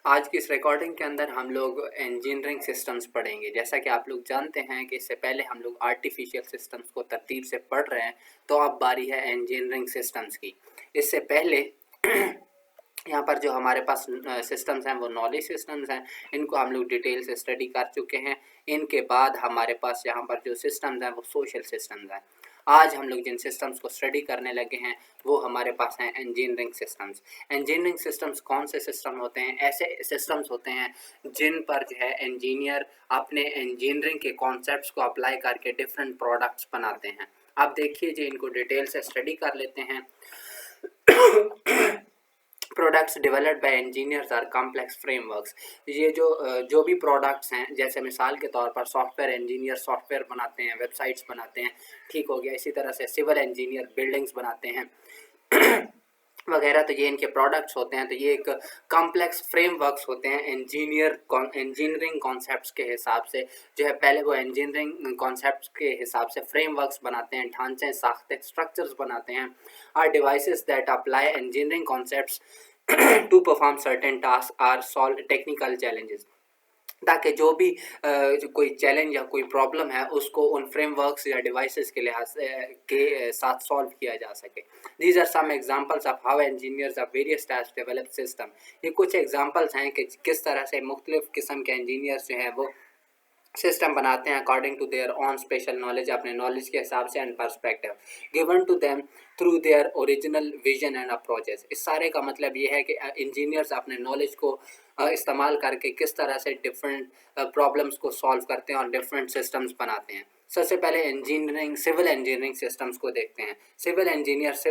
आज की इस रिकॉर्डिंग के अंदर हम लोग इंजीनियरिंग सिस्टम्स पढ़ेंगे। जैसा कि आप लोग जानते हैं कि इससे पहले हम लोग आर्टिफिशियल सिस्टम्स को तरतीब से पढ़ रहे हैं, तो अब बारी है इंजीनियरिंग सिस्टम्स की। इससे पहले यहाँ पर जो हमारे पास सिस्टम्स हैं वो नॉलेज सिस्टम्स हैं, इनको हम लोग डिटेल से स्टडी कर चुके हैं। इनके बाद हमारे पास यहाँ पर जो सिस्टम्स हैं वो सोशल सिस्टम्स हैं। आज हम लोग जिन सिस्टम्स को स्टडी करने लगे हैं वो हमारे पास हैं इंजीनियरिंग सिस्टम्स। इंजीनियरिंग सिस्टम्स कौन से सिस्टम होते हैं? ऐसे सिस्टम्स होते हैं जिन पर जो है इंजीनियर अपने इंजीनियरिंग के कॉन्सेप्ट्स को अप्लाई करके डिफरेंट प्रोडक्ट्स बनाते हैं। अब देखिए जी, इनको डिटेल से स्टडी कर लेते हैं। Products developed by engineers are complex frameworks. ये जो भी प्रोडक्ट्स हैं, जैसे मिसाल के तौर पर सॉफ्टवेयर इंजीनियर सॉफ्टवेयर बनाते हैं, वेबसाइट्स बनाते हैं, ठीक हो गया। इसी तरह से सिविल इंजीनियर बिल्डिंग्स बनाते हैं वगैरह, तो ये इनके प्रोडक्ट्स होते हैं। तो ये एक कॉम्प्लेक्स फ्रेमवर्क्स होते हैं इंजीनियरिंग कॉन्सेप्ट्स के हिसाब से। जो है पहले वो इंजीनियरिंग कॉन्सेप्ट्स के हिसाब से फ्रेमवर्क्स बनाते हैं, ढांचे, साख्ते, स्ट्रक्चर्स बनाते हैं। Or devices that apply engineering concepts to perform certain task or solve technical challenges, ताकि जो भी कोई चैलेंज या कोई प्रॉब्लम है उसको उन फ्रेमवर्क्स या डिवाइसेस के लिहाज के साथ सॉल्व किया जा सके। These are some examples of how engineers of various types develop system. ये कुछ एग्जांपल्स हैं कि किस तरह से मुख्तलिफ किस्म के इंजीनियर्स जो हैं वो सिस्टम बनाते हैं according to their own special knowledge, अपने नॉलेज के हिसाब से, and perspective given to them through their original vision and approaches. इस सारे का मतलब ये है कि इंजीनियर्स अपने नॉलेज को इस्तेमाल करके किस तरह से डिफरेंट प्रॉब्लम्स को सॉल्व करते हैं और डिफरेंट सिस्टम्स बनाते हैं। सबसे पहले सिविल इंजीनियरिंग सिस्टम्स को देखते हैं। Civil engineers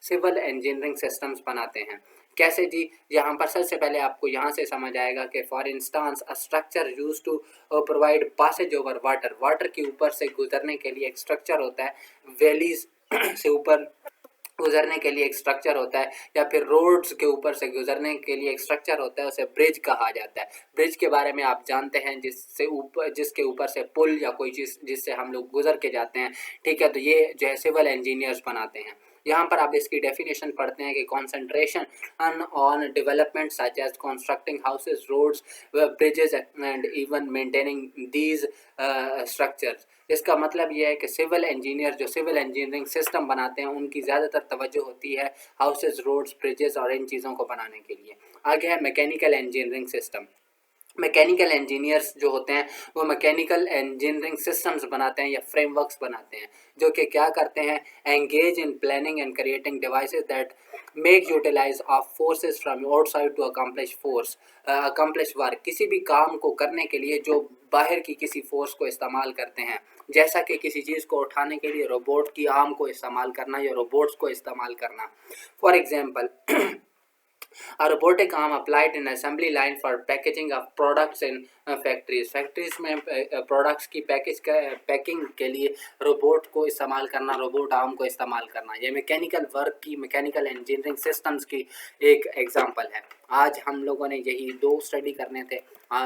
civil engineering systems बनाते हैं। कैसे जी? यहाँ पर सबसे पहले आपको यहाँ से समझ आएगा कि for instance a structure use to provide passage over water. Water के ऊपर से गुजरने के लिए एक स्ट्रक्चर होता है, वैलीज से ऊपर गुजरने के लिए एक स्ट्रक्चर होता है, या फिर रोड्स के ऊपर से गुजरने के लिए एक स्ट्रक्चर होता है, उसे ब्रिज कहा जाता है। ब्रिज के बारे में आप जानते हैं, जिसके ऊपर से पुल या कोई चीज़ जिससे हम लोग गुजर के जाते हैं, ठीक है। तो ये जो है सिविल इंजीनियर्स बनाते हैं। यहाँ पर आप इसकी डेफिनेशन पढ़ते हैं कि concentration on development such as constructing houses, roads, bridges and even maintaining these structures. इसका मतलब ये है कि सिविल इंजीनियर जो सिविल इंजीनियरिंग सिस्टम बनाते हैं उनकी ज़्यादातर तवज्जो होती है हाउसेज, रोड्स, ब्रिजेस और इन चीज़ों को बनाने के लिए। आगे है mechanical engineering system. Mechanical engineers जो होते हैं वो मैकेनिकल इंजीनियरिंग सिस्टम्स बनाते हैं या फ्रेमवर्क्स बनाते हैं, जो कि क्या करते हैं, engage in planning and creating devices that make utilize of forces from outside to accomplish work. किसी भी काम को करने के लिए जो बाहर की किसी फोर्स को इस्तेमाल करते हैं, जैसा कि किसी चीज़ को उठाने के लिए रोबोट की आर्म को इस्तेमाल करना या रोबोट्स को इस्तेमाल करना। For example, A robotic arm applied in assembly line for packaging of products in factories। Factories में प्रोडक्ट्स की पैकिंग के लिए रोबोट को इस्तेमाल करना, रोबोट आर्म को इस्तेमाल करना, ये मैकेनिकल वर्क की, मैकेनिकल इंजीनियरिंग सिस्टम्स की एक एग्जांपल है। आज हम लोगों ने यही दो स्टडी करने थे।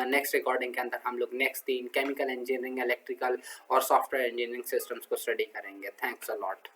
नेक्स्ट रिकॉर्डिंग के अंदर हम लोग नेक्स्ट 3 केमिकल इंजीनियरिंग, इलेक्ट्रिकल और सॉफ्टवेयर इंजीनियरिंग सिस्टम्स को स्टडी करेंगे। Thanks a lot.